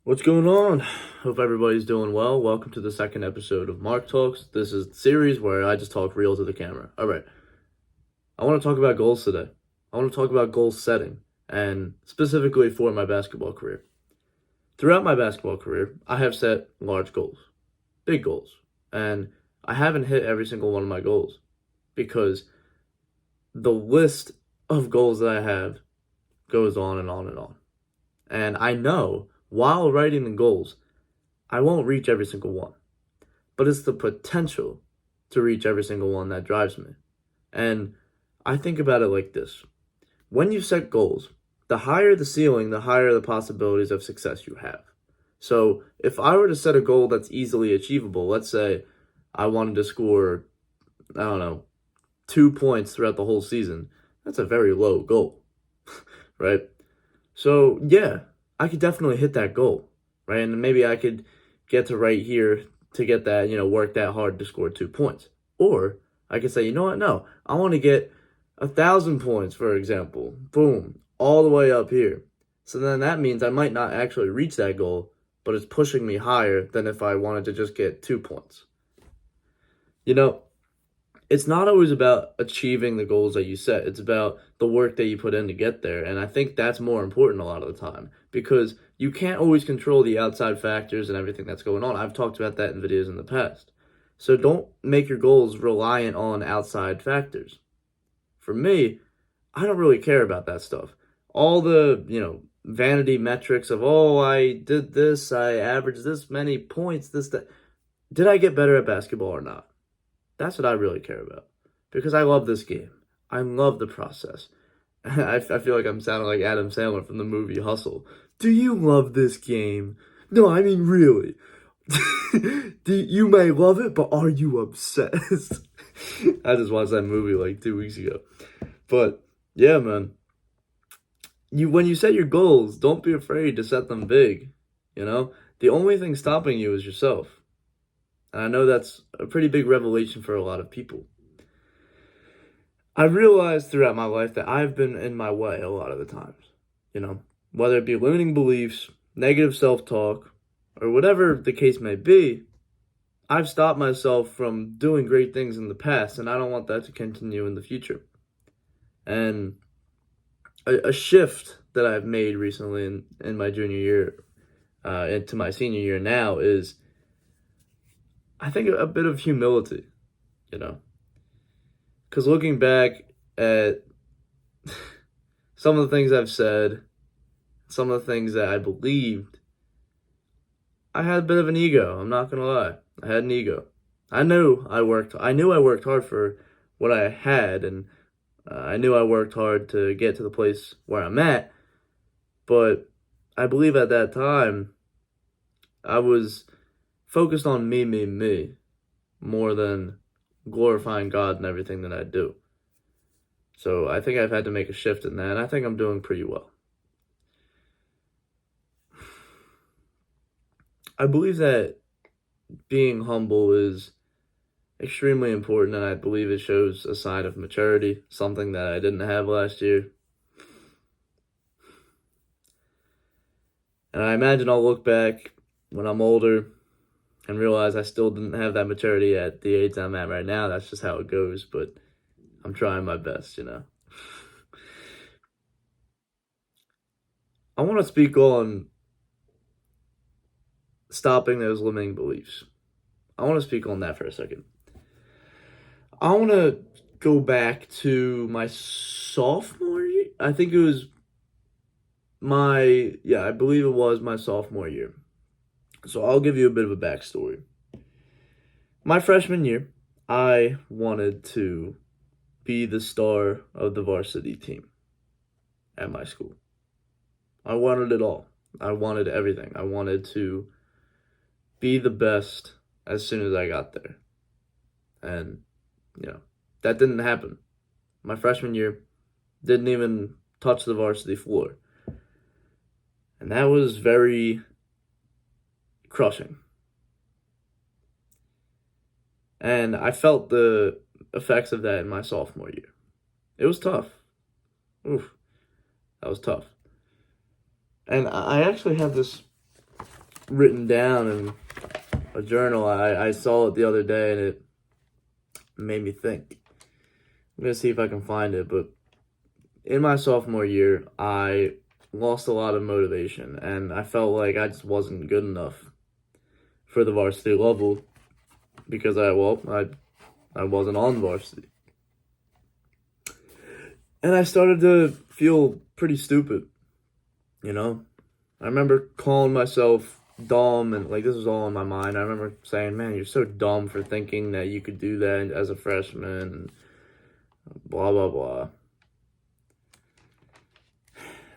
What's going on? Hope everybody's doing well. Welcome to the second episode of Mark Talks. This is the series where I just talk real to the camera. All right. I want to talk about goals today. I want to talk about goal setting, and specifically for my basketball career. Throughout my basketball career, I have set large goals, big goals, and I haven't hit every single one of my goals because the list of goals that I have goes on and on and on. And I know while writing the goals, I won't reach every single one, but it's the potential to reach every single one that drives me. And I think about it like this: when you set goals, the higher the ceiling, the higher the possibilities of success you have. So if I were to set a goal that's easily achievable, let's say I wanted to score, I don't know, 2 points throughout the whole season, that's a very low goal, right? So yeah, I could definitely hit that goal, right? And maybe I could get to right here to get that, work that hard to score 2 points. Or I could say, you know what? No, I want to get 1,000 points, for example. Boom, all the way up here. So then that means I might not actually reach that goal, but it's pushing me higher than if I wanted to just get 2 points. You know, it's not always about achieving the goals that you set. It's about the work that you put in to get there. And I think that's more important a lot of the time because you can't always control the outside factors and everything that's going on. I've talked about that in videos in the past. So don't make your goals reliant on outside factors. For me, I don't really care about that stuff. All the, vanity metrics of, oh, I did this, I averaged this many points, this, that. Did I get better at basketball or not? That's what I really care about because I love this game. I love the process. I feel like I'm sounding like Adam Sandler from the movie Hustle. Do you love this game? No, I mean, really. You may love it, but are you obsessed? I just watched that movie like 2 weeks ago. But yeah, man. When you set your goals, don't be afraid to set them big. The only thing stopping you is yourself. And I know that's a pretty big revelation for a lot of people. I've realized throughout my life that I've been in my way a lot of the times, whether it be limiting beliefs, negative self-talk, or whatever the case may be. I've stopped myself from doing great things in the past, and I don't want that to continue in the future. And a shift that I've made recently in my junior year into my senior year now is, I think, a bit of humility, because looking back at some of the things I've said, some of the things that I believed, I had a bit of an ego. I'm not gonna lie. I had an ego. I knew I worked hard for what I had, and I knew I worked hard to get to the place where I'm at. But I believe at that time, I was focused on me, more than glorifying God and everything that I do. So I think I've had to make a shift in that, and I think I'm doing pretty well. I believe that being humble is extremely important, and I believe it shows a sign of maturity, something that I didn't have last year. And I imagine I'll look back when I'm older and realize I still didn't have that maturity at the age I'm at right now. That's just how it goes, but I'm trying my best. I want to speak on stopping those limiting beliefs. I want to speak on that for a second. I want to go back to my sophomore year. I think it was I believe it was my sophomore year. So I'll give you a bit of a backstory. My freshman year, I wanted to be the star of the varsity team at my school. I wanted it all. I wanted everything. I wanted to be the best as soon as I got there. And, that didn't happen. My freshman year didn't even touch the varsity floor. And that was very crushing. And I felt the effects of that in my sophomore year. It was tough. Oof, that was tough. And I actually have this written down in a journal. I saw it the other day and it made me think. I'm going to see if I can find it, but in my sophomore year, I lost a lot of motivation and I felt like I just wasn't good enough for the varsity level because I wasn't on varsity. And I started to feel pretty stupid, you know? I remember calling myself dumb and like this was all in my mind. I remember saying, man, you're so dumb for thinking that you could do that as a freshman and blah, blah, blah.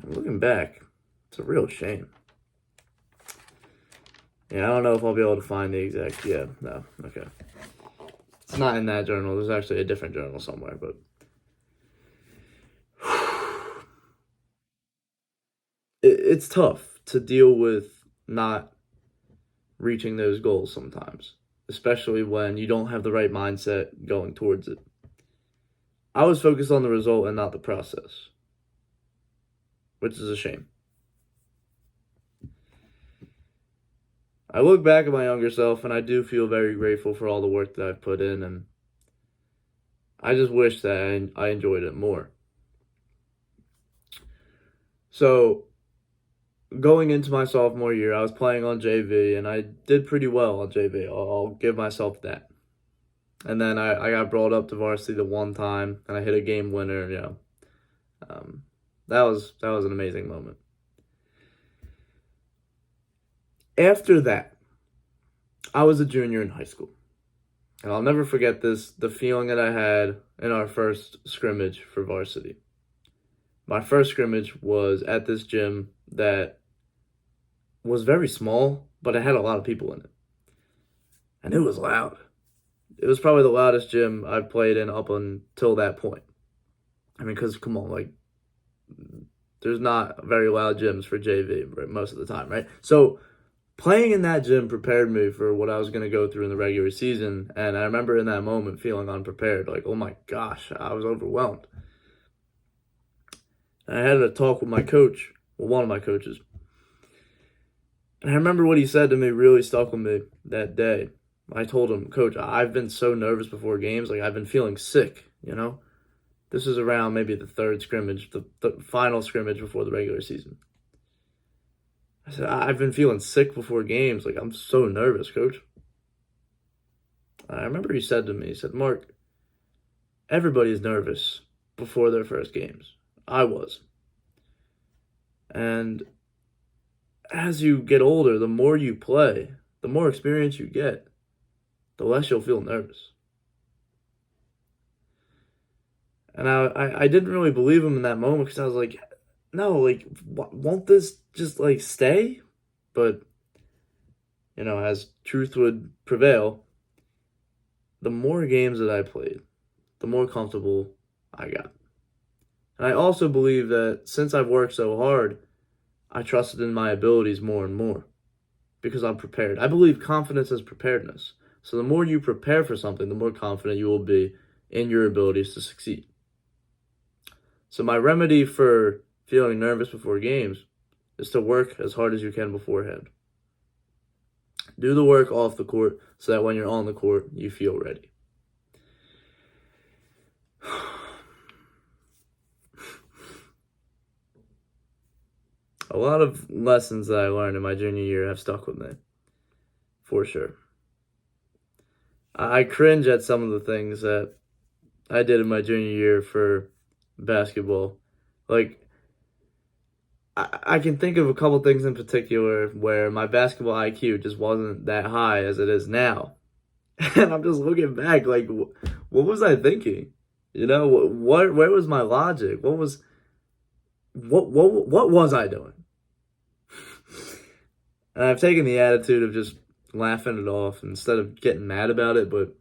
And looking back, it's a real shame. Yeah, I don't know if I'll be able to find the exact, no, okay. It's not in that journal. There's actually a different journal somewhere, but it's tough to deal with not reaching those goals sometimes, especially when you don't have the right mindset going towards it. I was focused on the result and not the process, which is a shame. I look back at my younger self and I do feel very grateful for all the work that I've put in, and I just wish that I enjoyed it more. So, going into my sophomore year, I was playing on JV, and I did pretty well on JV. I'll give myself that. And then I got brought up to varsity the one time, and I hit a game winner. That was an amazing moment. After that, I was a junior in high school. And I'll never forget the feeling that I had in our first scrimmage for varsity. My first scrimmage was at this gym that was very small, but it had a lot of people in it. And it was loud. It was probably the loudest gym I've played in up until that point. I mean, because, come on, like, there's not very loud gyms for JV most of the time, right? So playing in that gym prepared me for what I was going to go through in the regular season. And I remember in that moment feeling unprepared, like, oh my gosh, I was overwhelmed. And I had a talk with my coach, well, one of my coaches. And I remember what he said to me really stuck with me that day. I told him, Coach, I've been so nervous before games, like I've been feeling sick, you know? This is around maybe the third scrimmage, the final scrimmage before the regular season. I said, I've been feeling sick before games. Like, I'm so nervous, Coach. I remember he said to me, he said, Mark, everybody's nervous before their first games. I was. And as you get older, the more you play, the more experience you get, the less you'll feel nervous. And I didn't really believe him in that moment because I was like, no, like, won't this just, like, stay? But, you know, as truth would prevail, the more games that I played, the more comfortable I got. And I also believe that since I've worked so hard, I trusted in my abilities more and more because I'm prepared. I believe confidence is preparedness. So the more you prepare for something, the more confident you will be in your abilities to succeed. So my remedy for feeling nervous before games is to work as hard as you can beforehand. Do the work off the court so that when you're on the court, you feel ready. A lot of lessons that I learned in my junior year have stuck with me, for sure. I cringe at some of the things that I did in my junior year for basketball. Like, I can think of a couple things in particular where my basketball IQ just wasn't that high as it is now. And I'm just looking back, like, what was I thinking? You know, where was my logic? What was I doing? And I've taken the attitude of just laughing it off instead of getting mad about it, but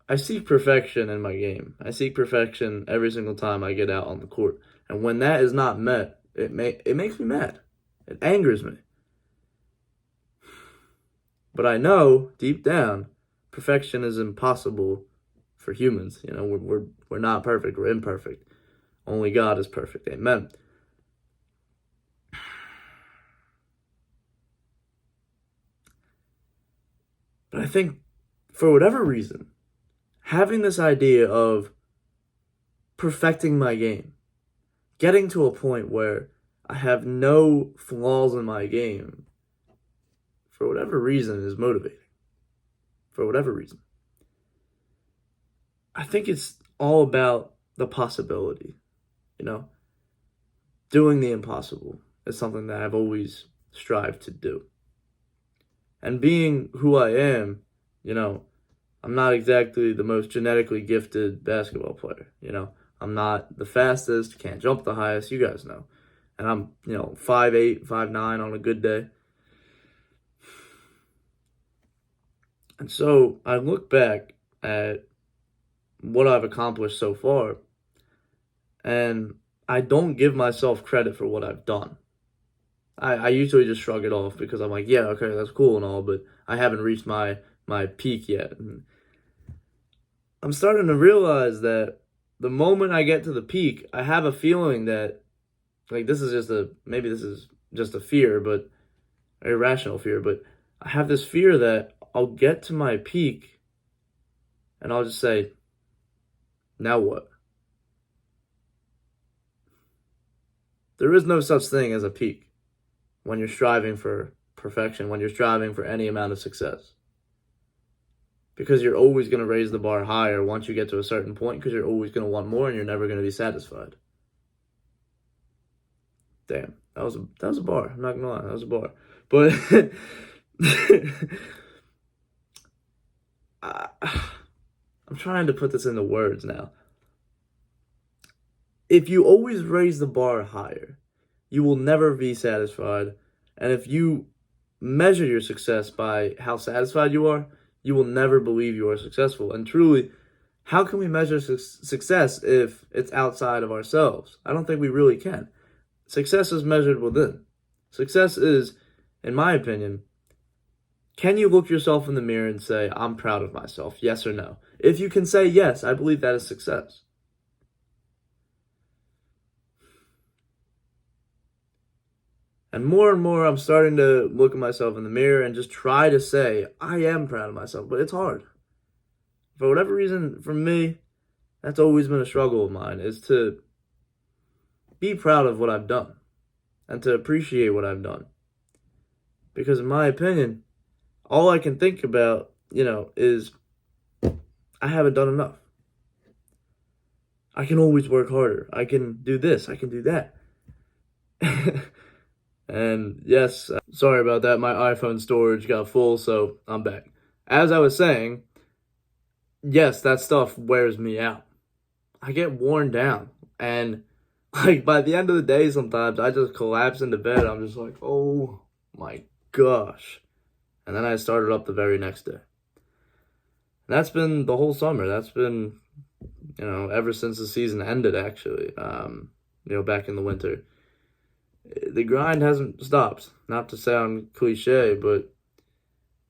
I seek perfection in my game. I seek perfection every single time I get out on the court. And when that is not met, it makes me mad. It angers me. But I know deep down, perfection is impossible for humans. You know, we're not perfect. We're imperfect. Only God is perfect. Amen. But I think for whatever reason, having this idea of perfecting my game, getting to a point where I have no flaws in my game, for whatever reason, is motivating. For whatever reason. I think it's all about the possibility, you know? Doing the impossible is something that I've always strived to do. And being who I am, I'm not exactly the most genetically gifted basketball player, I'm not the fastest, can't jump the highest, you guys know. And I'm, 5'8", 5'9" on a good day. And so I look back at what I've accomplished so far, and I don't give myself credit for what I've done. I usually just shrug it off because I'm like, yeah, okay, that's cool and all, but I haven't reached my peak yet. And I'm starting to realize that the moment I get to the peak, I have a feeling that, like, maybe this is just a fear, but irrational fear, but I have this fear that I'll get to my peak and I'll just say, now what? There is no such thing as a peak when you're striving for perfection, when you're striving for any amount of success. Because you're always going to raise the bar higher once you get to a certain point, because you're always going to want more and you're never going to be satisfied. Damn, that was a bar. I'm not going to lie, that was a bar. But I'm trying to put this into words now. If you always raise the bar higher, you will never be satisfied. And if you measure your success by how satisfied you are, you will never believe you are successful. And truly, how can we measure success if it's outside of ourselves? I don't think we really can. Success is measured within. Success is, in my opinion, can you look yourself in the mirror and say, I'm proud of myself, yes or no? If you can say yes, I believe that is success. And more, I'm starting to look at myself in the mirror and just try to say, I am proud of myself, but it's hard. For whatever reason, for me, that's always been a struggle of mine, is to be proud of what I've done and to appreciate what I've done. Because in my opinion, all I can think about, is I haven't done enough. I can always work harder. I can do this. I can do that. And yes, sorry about that. My iPhone storage got full, so I'm back. As I was saying, yes, that stuff wears me out. I get worn down. And like by the end of the day, sometimes I just collapse into bed. I'm just like, oh my gosh. And then I started up the very next day. And that's been the whole summer. That's been, ever since the season ended, actually, back in the winter. The grind hasn't stopped. Not to sound cliche, but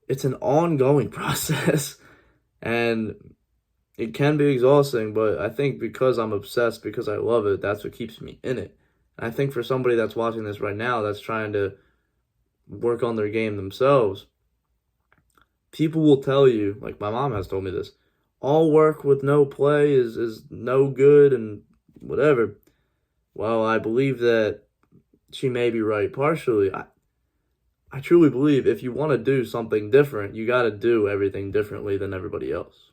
it's an ongoing process. And it can be exhausting, but I think because I'm obsessed, because I love it, that's what keeps me in it. And I think for somebody that's watching this right now, that's trying to work on their game themselves, people will tell you, like my mom has told me this, all work with no play is no good and whatever. Well, I believe that she may be right partially. I truly believe if you want to do something different, you got to do everything differently than everybody else.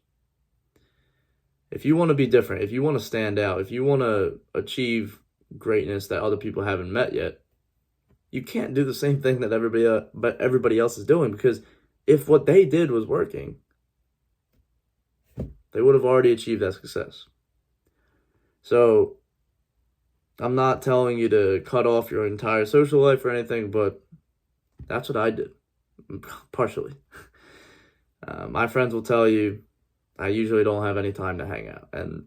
If you want to be different, if you want to stand out, if you want to achieve greatness that other people haven't met yet, you can't do the same thing that everybody else is doing, because if what they did was working, they would have already achieved that success. So I'm not telling you to cut off your entire social life or anything, but that's what I did, partially. My friends will tell you I usually don't have any time to hang out. And,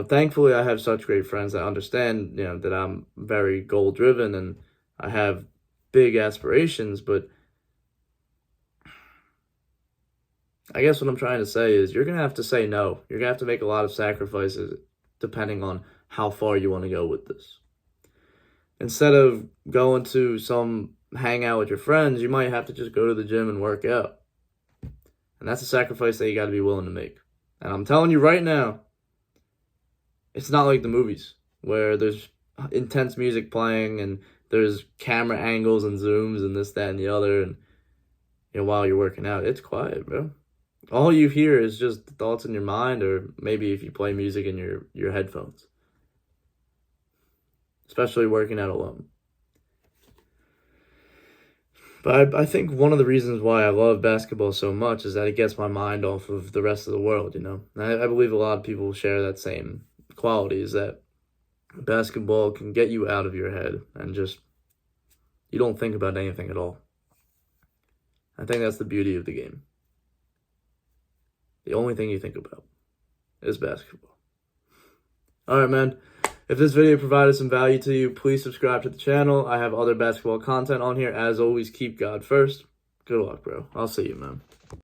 thankfully I have such great friends that understand, that I'm very goal-driven and I have big aspirations. But I guess what I'm trying to say is you're going to have to say no. You're going to have to make a lot of sacrifices depending on how far you want to go with this. Instead of going to some hangout with your friends, you might have to just go to the gym and work out. And that's a sacrifice that you got to be willing to make. And I'm telling you right now, it's not like the movies where there's intense music playing and there's camera angles and zooms and this, that, and the other. And, while you're working out, it's quiet, bro. All you hear is just the thoughts in your mind, or maybe if you play music in your headphones. Especially working out alone. But I think one of the reasons why I love basketball so much is that it gets my mind off of the rest of the world, I believe a lot of people share that same quality, is that basketball can get you out of your head and just, you don't think about anything at all. I think that's the beauty of the game. The only thing you think about is basketball. All right, man. If this video provided some value to you, please subscribe to the channel. I have other basketball content on here. As always, keep God first. Good luck, bro. I'll see you, man.